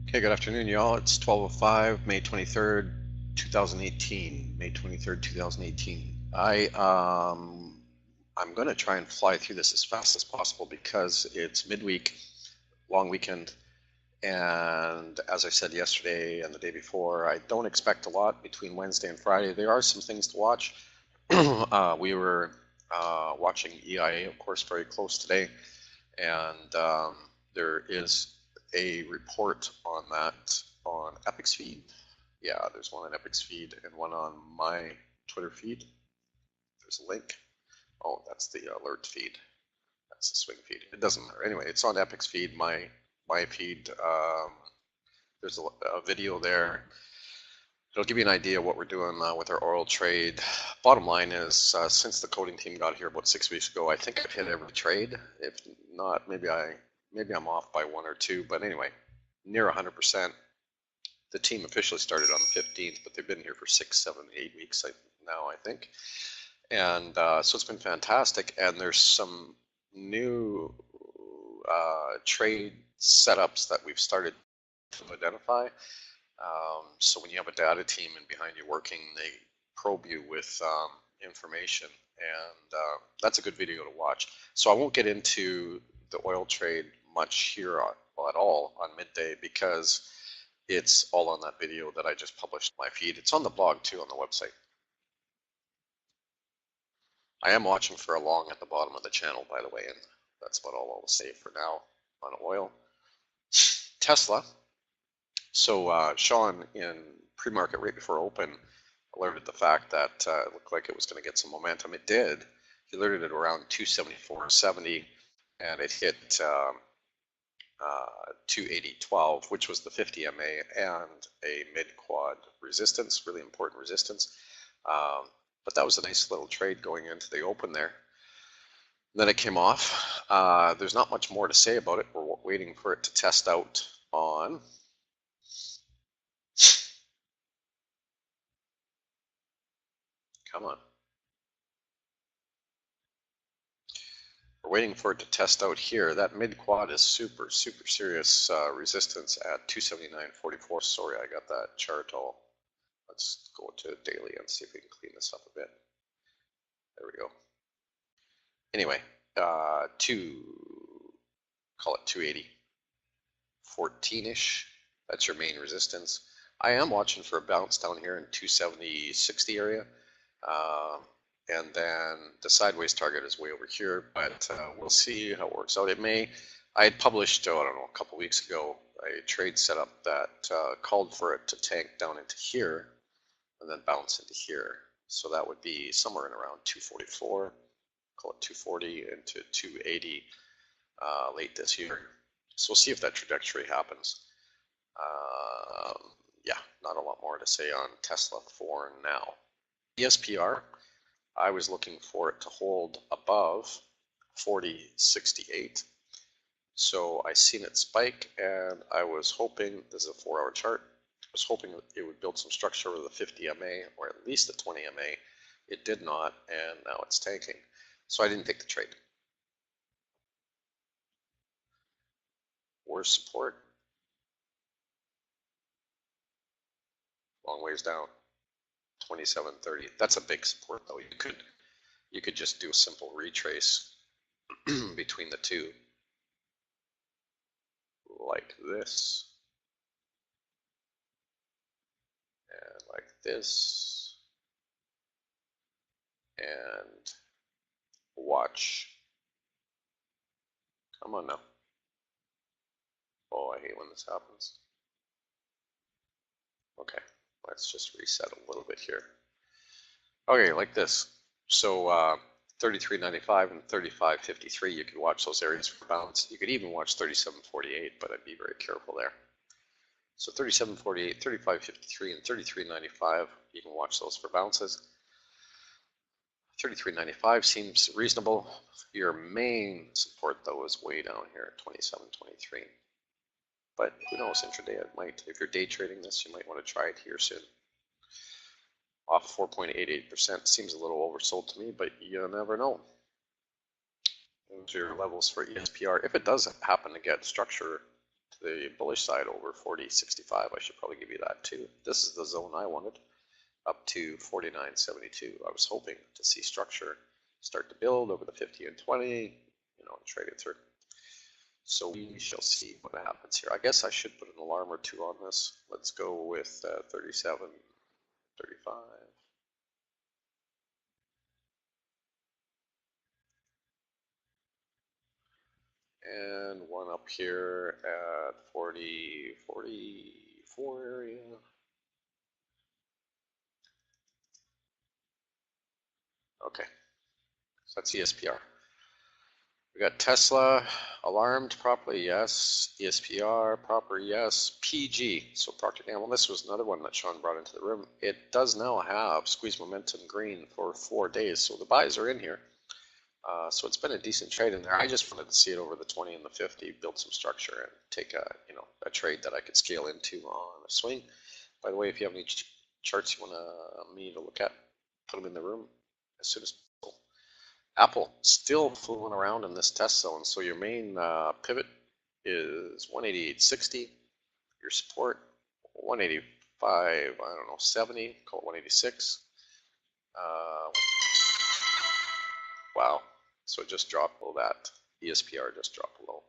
Okay, good afternoon, y'all. It's 12:05, May 23rd, 2018. May 23rd, 2018. I'm going to try and fly through this as fast as possible because it's midweek, long weekend, and as I said yesterday and the day before, I don't expect a lot between Wednesday and Friday. There are some things to watch. We were watching EIA, of course, very close today, and there is a report on that on Epic's feed. Yeah, there's one on Epic's feed and one on my Twitter feed. There's a link. Oh, that's the alert feed. That's the swing feed. It doesn't matter. Anyway, it's on Epic's feed, my feed. There's a video there. It'll give you an idea of what we're doing with our oil trade. Bottom line is, since the coding team got here about 6 weeks ago, I think I've hit every trade. If not, maybe I'm off by one or two, but anyway, near 100%. The team officially started on the 15th, but they've been here for 6, 7, 8 weeks now, I think. And so it's been fantastic. And there's some new trade setups that we've started to identify. So when you have a data team and behind you working, they probe you with information, and that's a good video to watch. So I won't get into the oil trade much here at all on midday because it's all on that video that I just published on my feed. It's on the blog too, on the website. I am watching for a long at the bottom of the channel, by the way, and that's about all I'll say for now on oil. Tesla. So Sean, in pre-market right before open, alerted the fact that it looked like it was going to get some momentum. It did. He alerted it around 274.70, and it hit 280.12, which was the 50 MA and a mid-quad resistance, really important resistance. But that was a nice little trade going into the open there. And then it came off. There's not much more to say about it. We're waiting for it to test out on. Come on. We're waiting for it to test out here. That mid-quad is super serious resistance at 279.44. Sorry, I got that chart all. Let's go to daily and see if we can clean this up a bit. There we go. Anyway, call it 280. 14-ish. That's your main resistance. I am watching for a bounce down here in 270.60 area. And then the sideways target is way over here, but we'll see how it works out. I had published, I don't know, a couple weeks ago, a trade setup that called for it to tank down into here and then bounce into here. So that would be somewhere in around 244, call it 240 into 280 late this year. So we'll see if that trajectory happens. Yeah, not a lot more to say on Tesla for now. ESPR. I was looking for it to hold above 40.68. So I seen it spike, and I was hoping, this is a 4-hour chart, I was hoping that it would build some structure over the 50 MA or at least the 20 MA. It did not, and now it's tanking. So I didn't take the trade. Worst support. Long ways down. 27.30. That's a big support though. You could just do a simple retrace between the two, like this, and like this, and watch. Come on now. Oh, I hate when this happens. Okay, let's just reset a little bit here. Okay, like this. So 33.95 and 35.53, you can watch those areas for bounce. You could even watch 37.48, but I'd be very careful there. So 37.48, 35.53, and 33.95, you can watch those for bounces. 33.95 seems reasonable. Your main support, though, is way down here at 27.23. But who knows, intraday it might. If you're day trading this, you might want to try it here soon. Off 4.88% seems a little oversold to me, but you never know. Those are your levels for ESPR. If it does happen to get structure to the bullish side over 40.65. I should probably give you that too. This is the zone I wanted, up to 49.72. I was hoping to see structure start to build over the 50 and 20, and trade it through. So we shall see what happens here. I guess I should put an alarm or two on this. Let's go with 37, 35. And one up here at 40, 44 area. Okay, so that's ESPR. We got Tesla alarmed properly, yes. ESPR proper, yes. PG, so Proctor Gamble. This was another one that Sean brought into the room. It does now have squeeze momentum green for 4 days, so the buys are in here. So it's been a decent trade in there. I just wanted to see it over the 20 and the 50, build some structure, and take a trade that I could scale into on a swing. By the way, if you have any charts you want me to look at, put them in the room as soon as possible. Apple still fooling around in this test zone. So your main pivot is 188.60. Your support 185. 70. Call it 186. Wow. So it just dropped below that. ESPR just dropped below.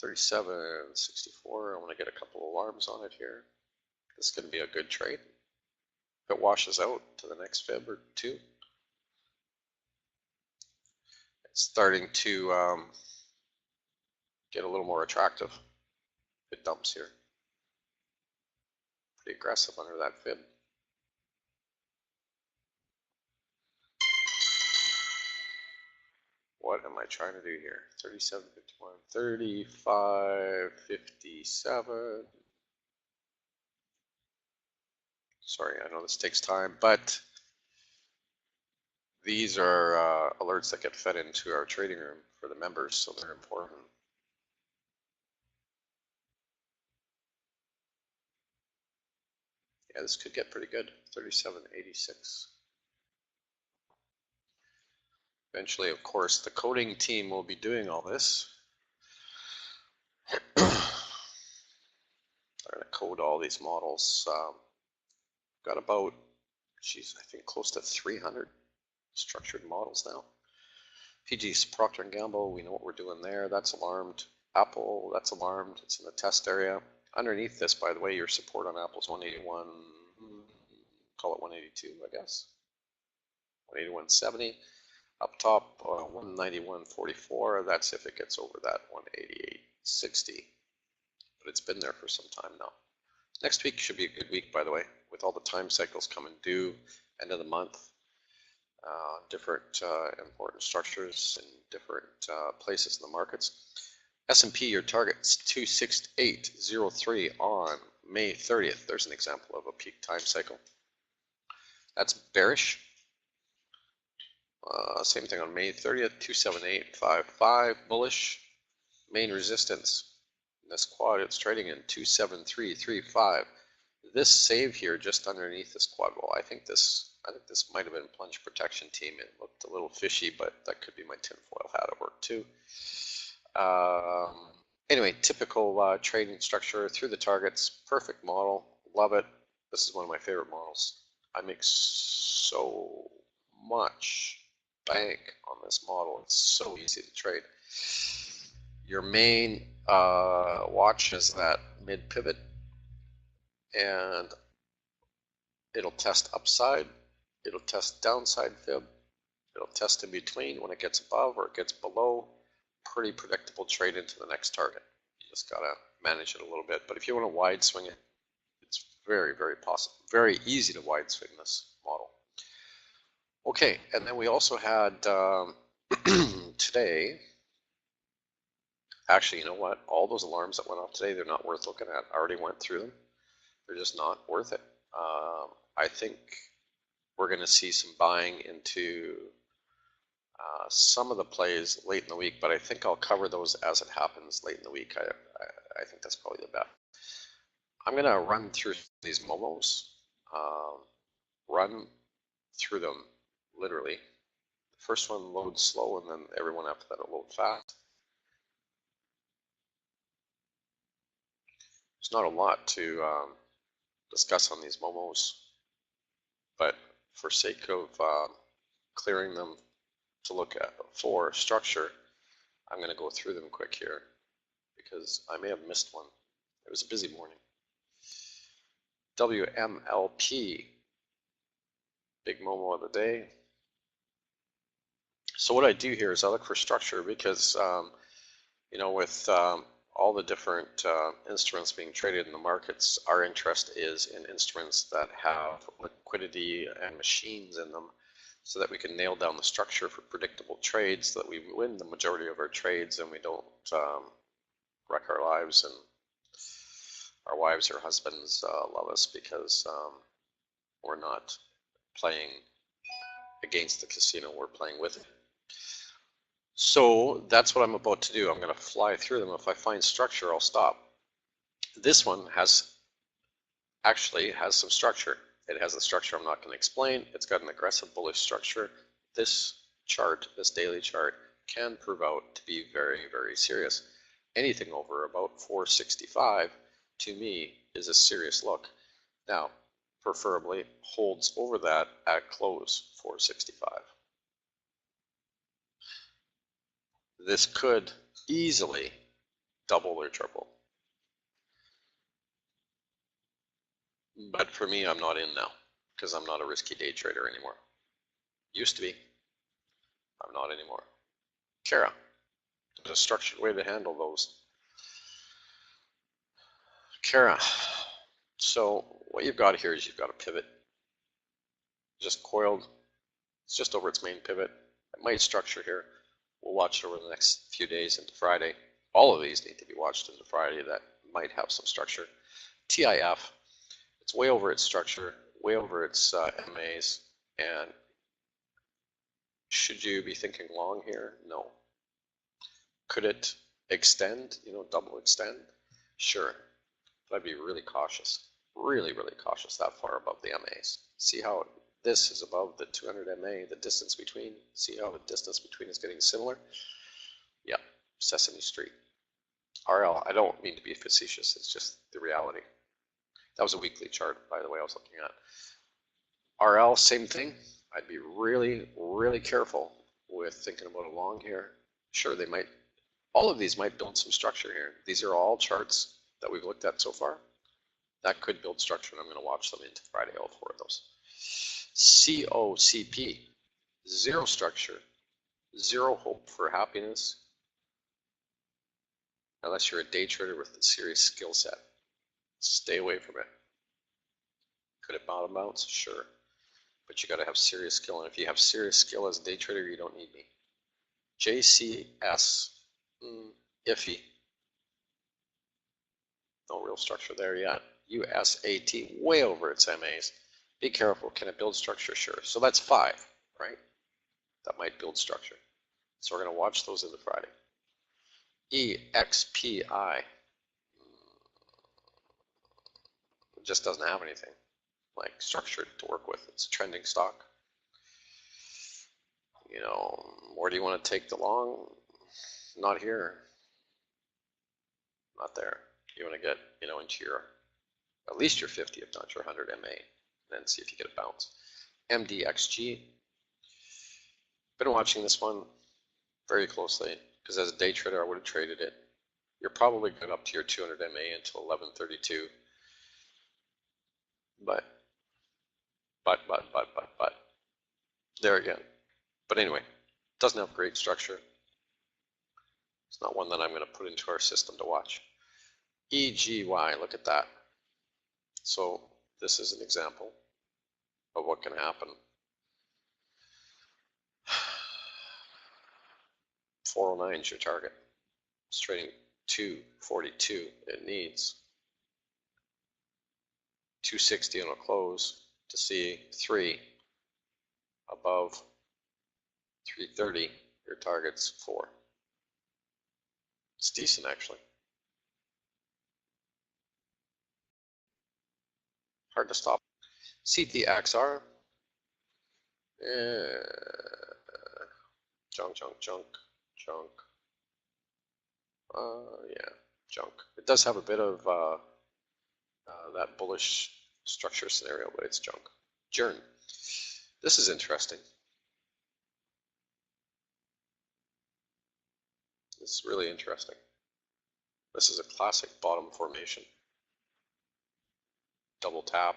37.64. I want to get a couple alarms on it here. This is going to be a good trade. If it washes out to the next fib or two, it's starting to get a little more attractive. It dumps here. Pretty aggressive under that fib. What am I trying to do here? 37.51, 35.57. Sorry, I know this takes time, but these are alerts that get fed into our trading room for the members, so they're important. Yeah, this could get pretty good. 37.86. Eventually, of course, the coding team will be doing all this. Trying to code all these models. Got about, I think close to 300 structured models now. PG's Proctor Gamble, we know what we're doing there. That's alarmed. Apple, that's alarmed. It's in the test area. Underneath this, by the way, your support on Apple's 181, call it 182, I guess. 181.70. Up top, 191.44. That's if it gets over that 188.60. But it's been there for some time now. Next week should be a good week, by the way, with all the time cycles coming due, end of the month. Different important structures in different places in the markets. S&P, your target's 268.03 on May 30th. There's an example of a peak time cycle. That's bearish. Same thing on May 30th, 278.55, bullish. Main resistance in this quad, it's trading in 273.35. This save here just underneath this quad wall, I think this might have been plunge protection team. It looked a little fishy, but that could be my tinfoil hat at work too. Anyway, typical trading structure through the targets, perfect model, love it. This is one of my favorite models. I make so much bank on this model. It's so easy to trade. Your main watch is that mid pivot, and it'll test upside, it'll test downside fib, it'll test in between when it gets above or it gets below. Pretty predictable trade into the next target. You just gotta manage it a little bit. But if you want to wide swing it, it's very, very possible, very easy to wide swing this model. Okay, and then we also had today. Actually, you know what? All those alarms that went off today, they're not worth looking at. I already went through them. They're just not worth it. I think we're going to see some buying into some of the plays late in the week, but I think I'll cover those as it happens late in the week. I think that's probably the best. I'm going to run through these momos, run through them literally. The first one loads slow, and then everyone after that will load fast. There's not a lot to discuss on these momos, but for sake of clearing them to look at for structure, I'm going to go through them quick here because I may have missed one. It was a busy morning. WMLP, big momo of the day. So what I do here is I look for structure because, you know, with all the different instruments being traded in the markets, our interest is in instruments that have liquidity and machines in them so that we can nail down the structure for predictable trades so that we win the majority of our trades and we don't wreck our lives and our wives or husbands love us because we're not playing against the casino, we're playing with it. So that's what I'm about to do. I'm going to fly through them. If I find structure, I'll stop. This one actually has some structure. It has a structure I'm not going to explain. It's got an aggressive bullish structure. This chart, this daily chart, can prove out to be very, very serious. Anything over about 465 to me is a serious look. Now, preferably holds over that at close 465. This could easily double or triple. But for me, I'm not in now because I'm not a risky day trader anymore. Used to be. I'm not anymore. CARA. There's a structured way to handle those. CARA. So what you've got here is you've got a pivot. Just coiled. It's just over its main pivot. It might structure here. We'll watch it over the next few days into Friday. All of these need to be watched into Friday. That might have some structure. TIF. It's way over its structure, way over its MAs, and should you be thinking long here? No. Could it extend, you know, double extend? Sure, but I'd be really cautious, really, really cautious that far above the MAs. See how this is above the 200 MA, the distance between, see how the distance between is getting similar? Yeah, Sesame Street. RL, I don't mean to be facetious, it's just the reality. That was a weekly chart, by the way, I was looking at. RL, same thing. I'd be really, really careful with thinking about a long here. Sure, they might, all of these might build some structure here. These are all charts that we've looked at so far. That could build structure, and I'm going to watch them into Friday, all four of those. COCP, zero structure, zero hope for happiness, unless you're a day trader with a serious skill set. Stay away from it. Could it bottom bounce? Sure. But you got to have serious skill. And if you have serious skill as a day trader, you don't need me. JCS, iffy. No real structure there yet. USAT, way over its MAs. Be careful. Can it build structure? Sure. So that's 5, right? That might build structure. So we're going to watch those into Friday. EXPI. It just doesn't have anything like structured to work with. It's a trending stock. You know, where do you want to take the long? Not here. Not there. You want to get, you know, into your, at least your 50, if not your 100 MA, and then see if you get a bounce. MDXG. Been watching this one very closely because as a day trader, I would have traded it. You're probably good up to your 200 MA until 1132. But there again. But anyway, doesn't have great structure. It's not one that I'm going to put into our system to watch. EGY, look at that. So this is an example of what can happen. 409 is your target. It's trading 242. It needs 260 on a close to see 3 above 330. Your target's 4. It's decent actually. Hard to stop. CTXR. Junk. Yeah, junk. It does have a bit of that bullish structure scenario, but it's junk. GERN. This is interesting. It's really interesting. This is a classic bottom formation. Double tap.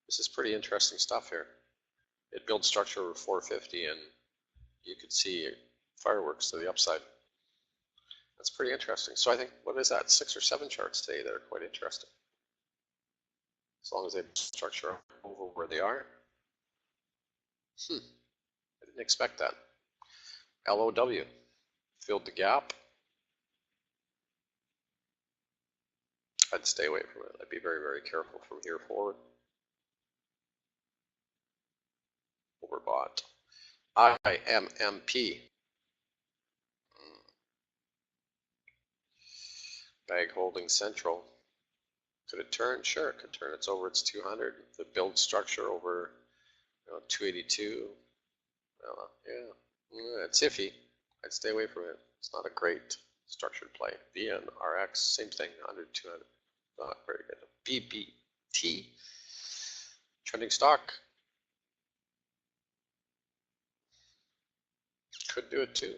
This is pretty interesting stuff here. It builds structure over 450 and you could see fireworks to the upside. That's pretty interesting. So I think, what is that, 6 or 7 charts today that are quite interesting. As long as they structure over where they are. I didn't expect that. LOW filled the gap. I'd stay away from it. I'd be very, very careful from here forward. Overbought. IMMP. Bag holding central. Could it turn? Sure, it could turn. It's over its 200. The build structure over 282. Yeah, it's iffy. I'd stay away from it. It's not a great structured play. VNRX, same thing, 100, 200. Not very good. BPT, trending stock. Could do it too.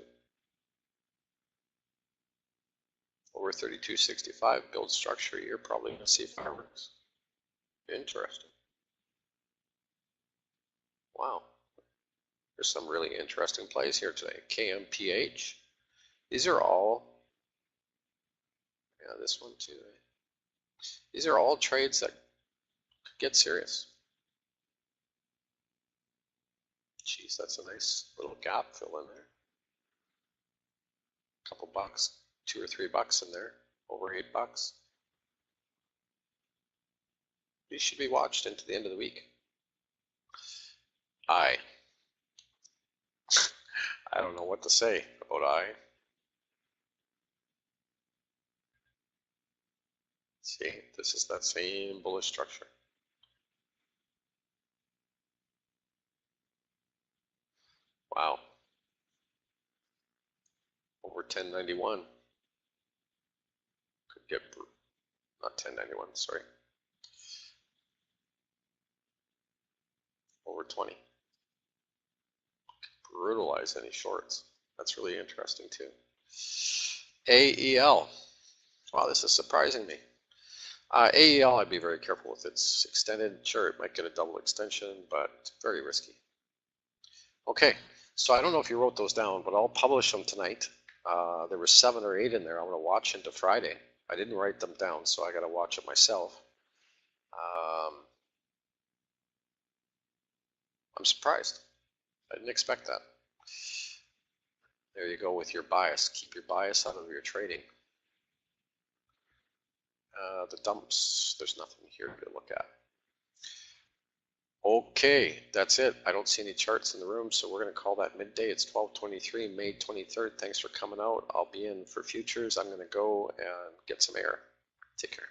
Over 32.65 build structure, you're probably going to see fireworks. Interesting. Wow. There's some really interesting plays here today. KMPH. These are all, yeah, this one too. These are all trades that could get serious. Geez, that's a nice little gap fill in there. A couple bucks. $2 or $3 in there, over $8. These should be watched into the end of the week. I don't know what to say about See, this is that same bullish structure. Wow. Over 1091. Get, not 1091, sorry. Over 20. Brutalize any shorts. That's really interesting too. AEL. Wow, this is surprising me. AEL, I'd be very careful with. It's extended. Sure, it might get a double extension, but very risky. Okay, so I don't know if you wrote those down, but I'll publish them tonight. There were 7 or 8 in there. I'm going to watch into Friday. I didn't write them down, so I got to watch it myself. I'm surprised. I didn't expect that. There you go with your bias. Keep your bias out of your trading. The dumps, there's nothing here to look at. Okay, that's it. I don't see any charts in the room, so we're going to call that midday. It's 12:23, May 23rd. Thanks for coming out. I'll be in for futures. I'm going to go and get some air. Take care.